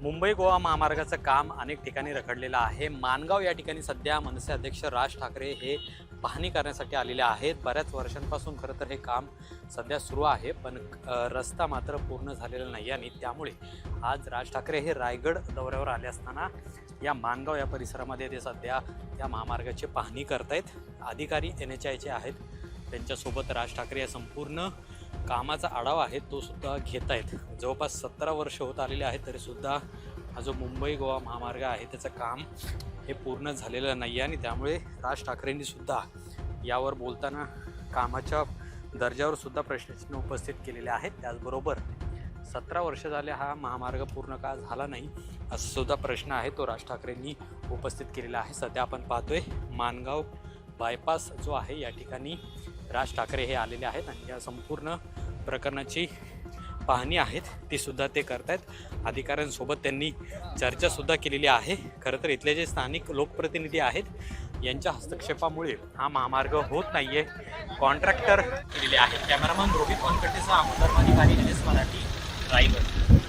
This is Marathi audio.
मुंबई गोवा महामार्गाचं काम अनेक ठिकाणी रखडलेलं आहे। माणगाव या ठिकाणी सध्या मनसे अध्यक्ष राज ठाकरे हे पाहणी करण्यासाठी आलेले आहेत। बऱ्याच वर्षांपासून खरं तर हे काम सध्या सुरू आहे, पण रस्ता मात्र पूर्ण झालेला नाही आणि त्यामुळे आज राज ठाकरे हे रायगड दौऱ्यावर आले असताना या माणगाव या परिसरामध्ये ते सध्या या महामार्गाची पाहणी करतायत। अधिकारी NHAIचे आहेत, त्यांच्यासोबत राज ठाकरे या संपूर्ण कामाचा आढावा आहे तो सुद्धा घेत आहेत। जवळपास 17 वर्ष होत आलेले आहेत, तरीसुद्धा हा जो मुंबई गोवा महामार्ग आहे त्याचं काम हे पूर्ण झालेलं नाही आणि त्यामुळे राज ठाकरेंनी सुद्धा यावर बोलताना कामाच्या दर्जावर सुद्धा प्रश्नचिन्ह उपस्थित केलेले आहेत। त्याचबरोबर 17 वर्ष झाले हा महामार्ग पूर्ण का झाला नाही असा सुद्धा प्रश्न आहे तो राज ठाकरेंनी उपस्थित केलेला आहे। सध्या आपण पाहतोय माणगाव बायपास जो आहे या ठिकाणी राज ठाकरे हे आलेले आहेत आणि या संपूर्ण प्रकरणाची पाहणी आहेत ती सुद्धा ते करतायत। अधिकाऱ्यांसोबत त्यांनी चर्चा सुद्धा केलेली आहे। खरं तर इथले जे स्थानिक लोकप्रतिनिधी आहेत यांच्या हस्तक्षेपामुळे हा महामार्ग होत नाहीये, कॉन्ट्रॅक्टर केलेले आहेत। Cameraman Rohit Vankatecha Amol Dharmadhikari NS Marathi Raigad.